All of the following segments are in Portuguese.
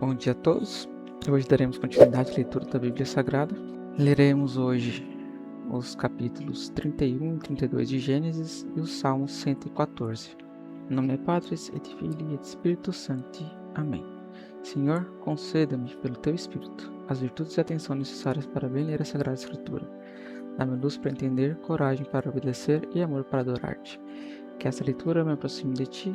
Bom dia a todos. Hoje daremos continuidade à leitura da Bíblia Sagrada. Leremos hoje os capítulos 31 e 32 de Gênesis e o Salmo 114. Em nome de Patris et Filii et Spiritus Sancti. Amém. Senhor, conceda-me pelo Teu Espírito as virtudes e atenção necessárias para bem ler a Sagrada Escritura. Dá-me luz para entender, coragem para obedecer e amor para adorar-te. Que essa leitura me aproxime de Ti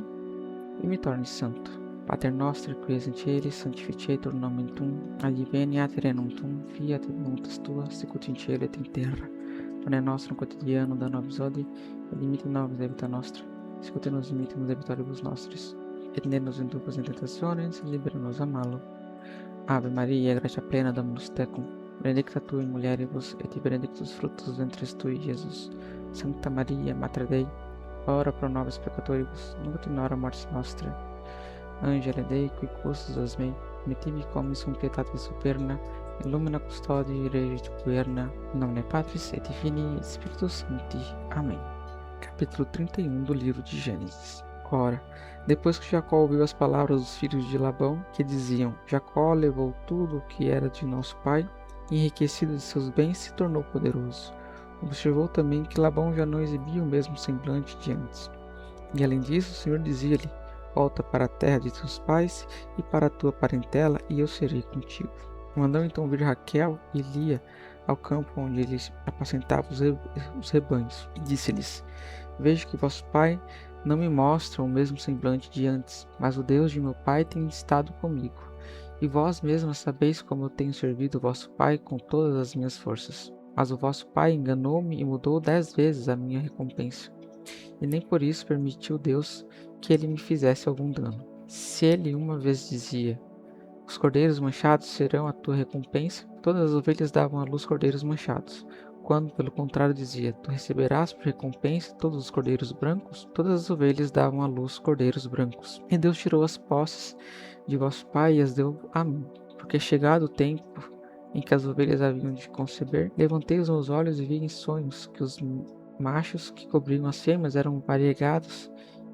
e me torne santo. Pater noster, qui es in caelis, sanctificetur nomen tuum, adveniat regnum tuum, fiat voluntas tua, sicut in cielo et in terra. Pane nostrum quotidianum da nobis hodie, et dimitte nobis debita nostra, sicut nos dimittimus debitoribus nostris, et ne nos indubis in tentationes, libera nos a malo. Ave Maria, gratia plena, Dominus tecum, benedicta tu in mulieribus, et benedictus fructus ventris tui, Iesus. Sancta Maria, Mater Dei, ora pro nobis peccatoribus, nunc et in hora mortis nostrae. Angela Dei, qui custos os mei, mettibi comis sum pietatis superna, illumina custodii regit puerna, in nomine Patris et Filii et Spiritus Sancti. Amém. Capítulo 31 do livro de Gênesis. Ora, depois que Jacó ouviu as palavras dos filhos de Labão, que diziam: Jacó levou tudo o que era de nosso pai, e enriquecido de seus bens se tornou poderoso. Observou também que Labão já não exibia o mesmo semblante de antes. E além disso, o Senhor dizia-lhe: volta para a terra de teus pais e para a tua parentela, e eu serei contigo. Mandou então vir Raquel e Lia ao campo onde eles apacentavam os rebanhos, e disse-lhes: vejo que vosso pai não me mostra o mesmo semblante de antes, mas o Deus de meu pai tem estado comigo. E vós mesmos sabeis como eu tenho servido o vosso pai com todas as minhas forças. Mas o vosso pai enganou-me e mudou 10 vezes a minha recompensa. E nem por isso permitiu Deus que ele me fizesse algum dano. Se ele uma vez dizia: os cordeiros manchados serão a tua recompensa, todas as ovelhas davam à luz cordeiros manchados. Quando, pelo contrário, dizia: tu receberás por recompensa todos os cordeiros brancos, todas as ovelhas davam à luz cordeiros brancos. E Deus tirou as posses de vosso pai e as deu a mim, porque chegado o tempo em que as ovelhas haviam de conceber, levantei os meus olhos e vi em sonhos que os machos que cobriam as fêmeas eram variegados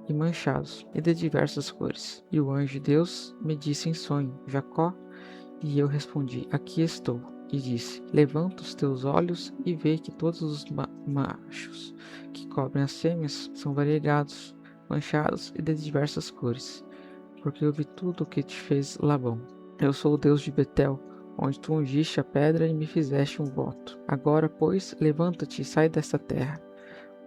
e manchados, e de diversas cores. E o anjo de Deus me disse em sonho: Jacó? E eu respondi: aqui estou. E disse: levanta os teus olhos e vê que todos os machos que cobrem as fêmeas são variegados, manchados e de diversas cores, porque eu vi tudo o que te fez Labão. Eu sou o Deus de Betel, onde tu ungiste a pedra e me fizeste um voto. Agora, pois, levanta-te e sai desta terra,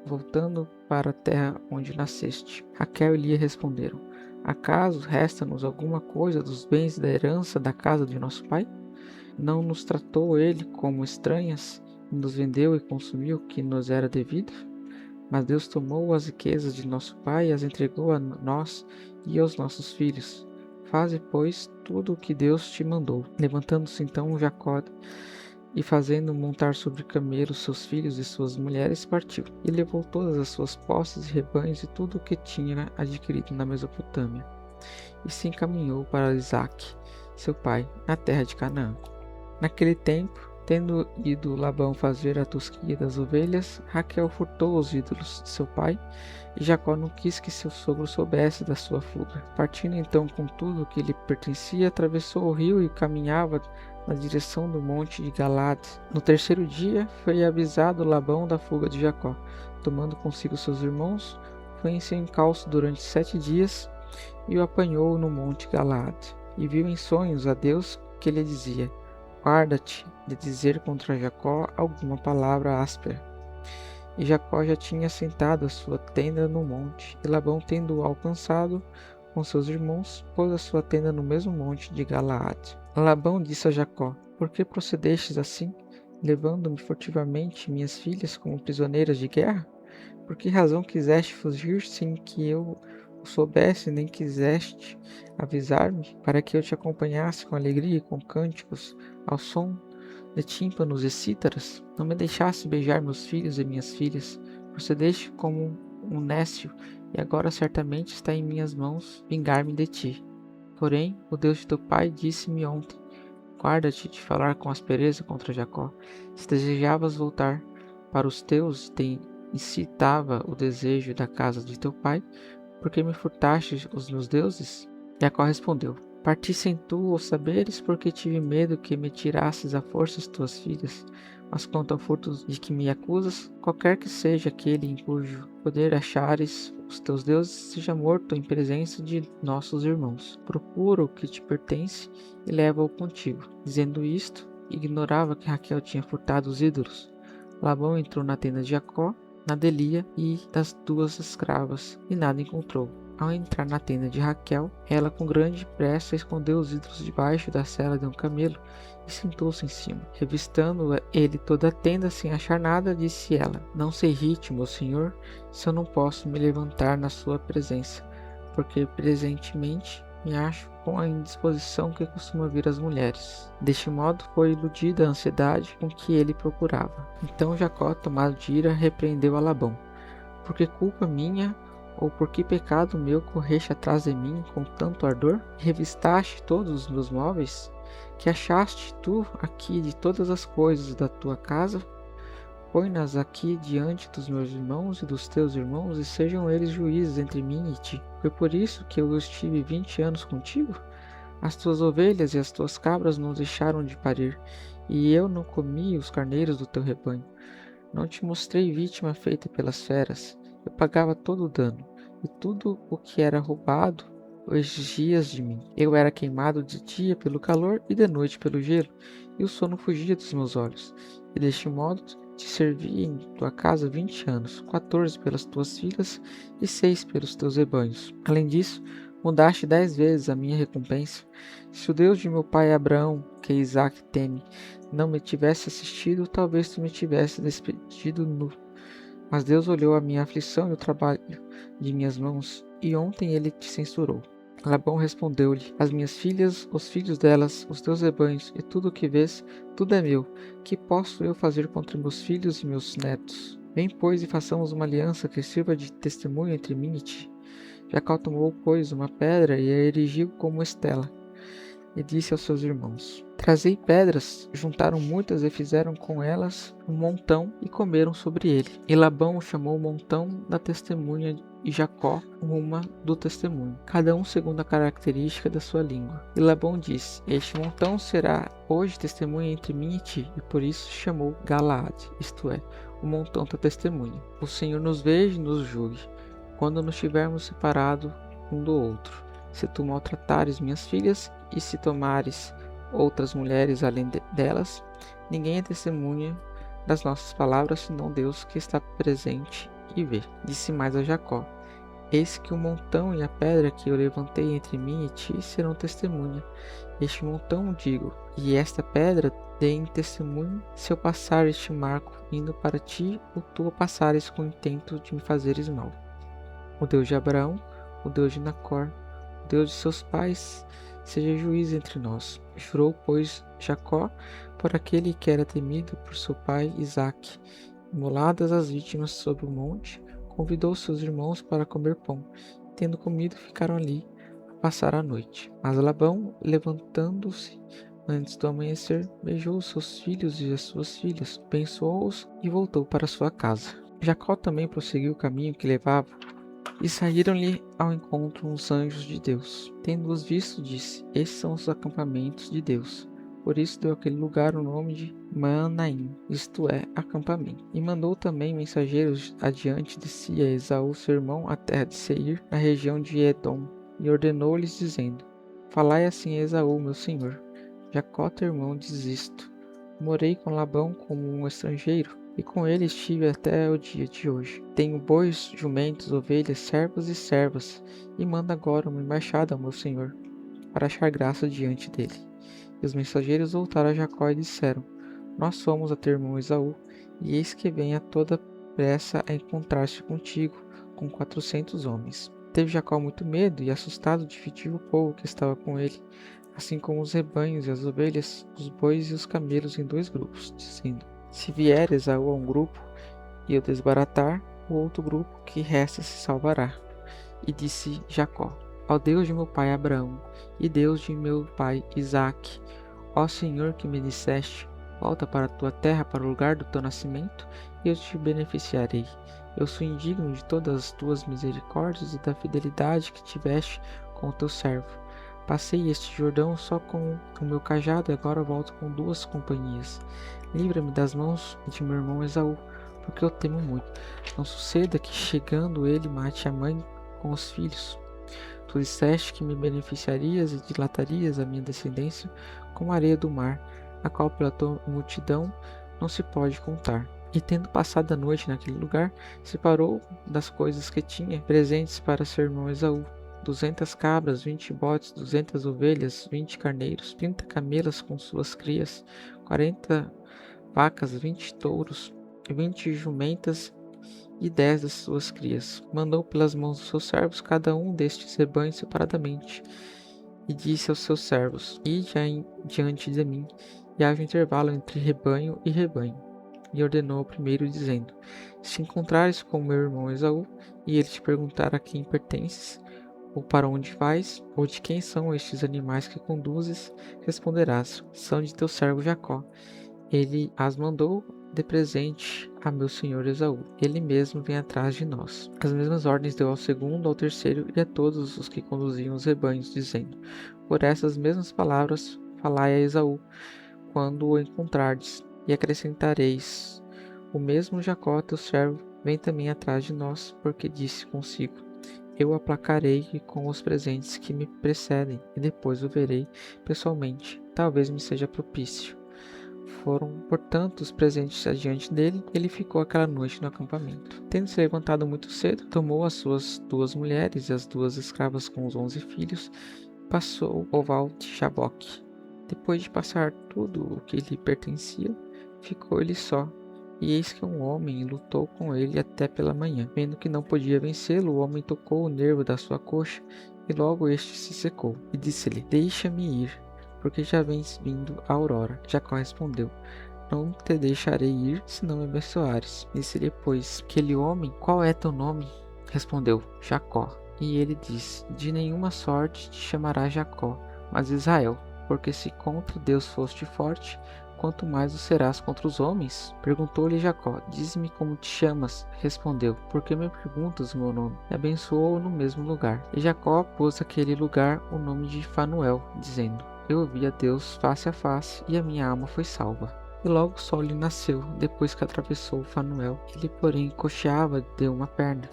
voltando para a terra onde nasceste. Raquel e Lia responderam: acaso resta-nos alguma coisa dos bens da herança da casa de nosso pai? Não nos tratou ele como estranhas, e nos vendeu e consumiu o que nos era devido? Mas Deus tomou as riquezas de nosso pai e as entregou a nós e aos nossos filhos. Faze, pois, tudo o que Deus te mandou. Levantando-se então Jacó e fazendo montar sobre camelos seus filhos e suas mulheres, partiu, e levou todas as suas posses e rebanhos e tudo o que tinha adquirido na Mesopotâmia, e se encaminhou para Isaque, seu pai, na terra de Canaã. Naquele tempo, tendo ido Labão fazer a tosquia das ovelhas, Raquel furtou os ídolos de seu pai, e Jacó não quis que seu sogro soubesse da sua fuga. Partindo então com tudo o que lhe pertencia, atravessou o rio e caminhava na direção do monte de Galaad. No terceiro dia, foi avisado Labão da fuga de Jacó. Tomando consigo seus irmãos, foi em seu encalço durante 7 dias e o apanhou no monte Galaad. E viu em sonhos a Deus que lhe dizia: guarda-te de dizer contra Jacó alguma palavra áspera. E Jacó já tinha assentado a sua tenda no monte, e Labão, tendo-o alcançado com seus irmãos, pôs a sua tenda no mesmo monte de Galaad. Labão disse a Jacó: por que procedestes assim, levando-me furtivamente minhas filhas como prisioneiras de guerra? Por que razão quiseste fugir sem que eu o soubesse, nem quiseste avisar-me, para que eu te acompanhasse com alegria e com cânticos, ao som de tímpanos e cítaras? Não me deixaste beijar meus filhos e minhas filhas, procedeste como um nécio, e agora certamente está em minhas mãos vingar-me de ti. Porém, o Deus de teu pai disse-me ontem: guarda-te de falar com aspereza contra Jacó. Se desejavas voltar para os teus e te incitava o desejo da casa de teu pai, por que me furtaste os meus deuses? Jacó respondeu: Parti sem tu o saberes, porque tive medo que me tirasses à força as tuas filhas. Mas quanto ao furto de que me acusas, qualquer que seja aquele em cujo poder achares os teus deuses, seja morto em presença de nossos irmãos. Procura o que te pertence e leva-o contigo. Dizendo isto, ignorava que Raquel tinha furtado os ídolos. Labão entrou na tenda de Jacó, na Delia e das duas escravas, e nada encontrou. Ao entrar na tenda de Raquel, ela com grande pressa escondeu os ídolos debaixo da sela de um camelo e sentou-se em cima. Revistando ele toda a tenda sem achar nada, disse ela: Não se irrite, meu senhor, se eu não posso me levantar na sua presença, porque presentemente me acho com a indisposição que costuma vir às mulheres. Deste modo foi iludida a ansiedade com que ele procurava. Então Jacó, tomado de ira, repreendeu a Labão: Por que culpa minha, ou por que pecado meu correste atrás de mim com tanto ardor? Revistaste todos os meus móveis? Que achaste tu aqui de todas as coisas da tua casa? Põe-nas aqui diante dos meus irmãos e dos teus irmãos, e sejam eles juízes entre mim e ti. Foi por isso que eu estive 20 anos contigo? As tuas ovelhas e as tuas cabras não deixaram de parir, e eu não comi os carneiros do teu rebanho. Não te mostrei vítima feita pelas feras. Eu pagava todo o dano, e tudo o que era roubado o exigias de mim. Eu era queimado de dia pelo calor e de noite pelo gelo, e o sono fugia dos meus olhos. E deste modo te servi em tua casa 20 anos, 14 pelas tuas filhas e 6 pelos teus rebanhos. Além disso, mudaste 10 vezes a minha recompensa. Se o Deus de meu pai Abraão, que Isaac teme, não me tivesse assistido, talvez tu me tivesse despedido nu. Mas Deus olhou a minha aflição e o trabalho de minhas mãos, e ontem ele te censurou. Labão respondeu-lhe: As minhas filhas, os filhos delas, os teus rebanhos, e tudo o que vês, tudo é meu. Que posso eu fazer contra meus filhos e meus netos? Vem, pois, e façamos uma aliança que sirva de testemunho entre mim e ti. Jacó tomou, pois, uma pedra e a erigiu como estela, e disse aos seus irmãos: Trazei pedras. Juntaram muitas e fizeram com elas um montão e comeram sobre ele. E Labão chamou o montão da testemunha e Jacó uma do testemunho, cada um segundo a característica da sua língua. E Labão disse: Este montão será hoje testemunha entre mim e ti, e por isso chamou Galaade, isto é, o montão da testemunha. O Senhor nos veja e nos julgue, quando nos tivermos separado um do outro. Se tu maltratares minhas filhas, e se tomares outras mulheres além delas, ninguém é testemunha das nossas palavras, senão Deus que está presente e vê. Disse mais a Jacó: Eis que o montão e a pedra que eu levantei entre mim e ti serão testemunha. Este montão, digo, e esta pedra deem testemunho, se eu passar este marco indo para ti, ou tu o passares com o intento de me fazeres mal. O Deus de Abraão, o Deus de Nacor, o Deus de seus pais, seja juiz entre nós. Jurou, pois, Jacó por aquele que era temido por seu pai Isaque. Imoladas as vítimas sobre o monte, convidou seus irmãos para comer pão. Tendo comido, ficaram ali a passar a noite. Mas Labão, levantando-se antes do amanhecer, beijou seus filhos e as suas filhas, abençoou-os e voltou para sua casa. Jacó também prosseguiu o caminho que levava, e saíram-lhe ao encontro uns anjos de Deus. Tendo-os visto, disse: Estes são os acampamentos de Deus. Por isso deu aquele lugar o nome de Manaim, isto é, acampamento. E mandou também mensageiros adiante de si a Esaú, seu irmão, à terra de Seir, na região de Edom, e ordenou-lhes, dizendo: Falai assim a Esaú, meu senhor: Jacó, teu irmão, diz isto: Morei com Labão como um estrangeiro, e com ele estive até o dia de hoje. Tenho bois, jumentos, ovelhas, servos e servas, e manda agora uma embaixada ao meu senhor, para achar graça diante dele. E os mensageiros voltaram a Jacó e disseram: Nós fomos a teu irmão Esaú, e eis que vem a toda pressa a encontrar-se contigo, com 400 homens. Teve Jacó muito medo, e assustado dividiu o povo que estava com ele, assim como os rebanhos e as ovelhas, os bois e os camelos em 2 grupos, dizendo: Se vier Esaú a um grupo, e eu desbaratar, o outro grupo que resta se salvará. E disse Jacó: Ó Deus de meu pai Abraão, e Deus de meu pai Isaque, ó Senhor que me disseste: Volta para a tua terra, para o lugar do teu nascimento, e eu te beneficiarei. Eu sou indigno de todas as tuas misericórdias e da fidelidade que tiveste com o teu servo. Passei este Jordão só com o meu cajado e agora volto com 2 companhias. Livra-me das mãos de meu irmão Esaú, porque eu temo muito. Não suceda que, chegando ele, mate a mãe com os filhos. Tu disseste que me beneficiarias e dilatarias a minha descendência como a areia do mar, a qual pela tua multidão não se pode contar. E tendo passado a noite naquele lugar, separou das coisas que tinha presentes para seu irmão Esaú: 200 cabras, 20 bodes, 200 ovelhas, 20 carneiros, 30 camelas com suas crias, 40 vacas, 20 touros, 20 jumentas e 10 das suas crias. Mandou pelas mãos dos seus servos cada um destes rebanhos separadamente, e disse aos seus servos: Ide diante de mim, e haja um intervalo entre rebanho e rebanho. E ordenou ao primeiro, dizendo: Se encontrares com meu irmão Esaú, e ele te perguntar a quem pertences, ou para onde vais, ou de quem são estes animais que conduzes, responderás: São de teu servo Jacó. Ele as mandou de presente a meu senhor Esaú. Ele mesmo vem atrás de nós. As mesmas ordens deu ao segundo, ao terceiro e a todos os que conduziam os rebanhos, dizendo: Por essas mesmas palavras falai a Esaú, quando o encontrardes, e acrescentareis: O mesmo Jacó, teu servo, vem também atrás de nós, porque disse consigo: Eu aplacarei com os presentes que me precedem, e depois o verei pessoalmente. Talvez me seja propício. Foram, portanto, os presentes adiante dele, e ele ficou aquela noite no acampamento. Tendo se levantado muito cedo, tomou as suas 2 mulheres e as 2 escravas com os 11 filhos, e passou o val de Jaboque. Depois de passar tudo o que lhe pertencia, ficou ele só. E eis que um homem lutou com ele até pela manhã. Vendo que não podia vencê-lo, o homem tocou o nervo da sua coxa, e logo este se secou. E disse-lhe: Deixa-me ir, porque já vens vindo a aurora. Jacó respondeu: Não te deixarei ir, se não me abençoares. Disse-lhe, pois, aquele homem: Qual é teu nome? Respondeu: Jacó. E ele disse: De nenhuma sorte te chamará Jacó, mas Israel, porque se contra Deus foste forte, quanto mais o serás contra os homens? Perguntou-lhe Jacó: Dize-me como te chamas? Respondeu: Por que me perguntas o meu nome? E abençoou-o no mesmo lugar. E Jacó pôs àquele lugar o nome de Fanuel, dizendo: Eu vi a Deus face a face, e a minha alma foi salva. E logo o sol lhe nasceu, depois que atravessou Fanuel. Ele, porém, coxeava de uma perna.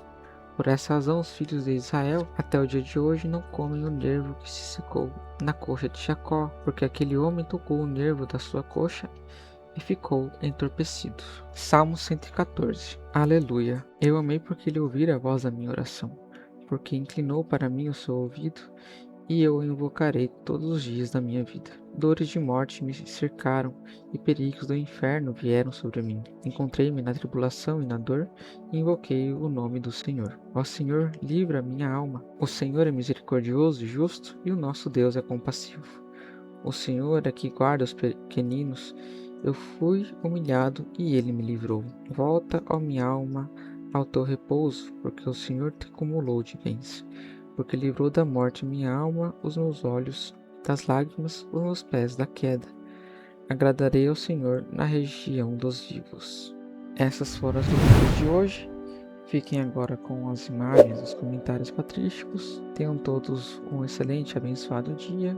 Por essa razão, os filhos de Israel, até o dia de hoje, não comem o nervo que se secou na coxa de Jacó, porque aquele homem tocou o nervo da sua coxa e ficou entorpecido. Salmo 114. Aleluia! Eu amei porque ele ouvira a voz da minha oração, porque inclinou para mim o seu ouvido, e eu o invocarei todos os dias da minha vida. Dores de morte me cercaram, e perigos do inferno vieram sobre mim. Encontrei-me na tribulação e na dor, e invoquei o nome do Senhor. Ó Senhor, livra a minha alma. O Senhor é misericordioso e justo, e o nosso Deus é compassivo. O Senhor é que guarda os pequeninos. Eu fui humilhado, e ele me livrou. Volta, ó minha alma, ao teu repouso, porque o Senhor te acumulou de bens. Porque livrou da morte minha alma, os meus olhos das lágrimas, os meus pés da queda. Agradarei ao Senhor na região dos vivos. Essas foram as leituras de hoje. Fiquem agora com as imagens, os comentários patrísticos. Tenham todos um excelente e abençoado dia.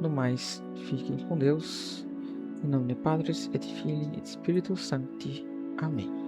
No mais, fiquem com Deus. Em nome de Padre, et Filii, et Spiritus Sancti. Amém.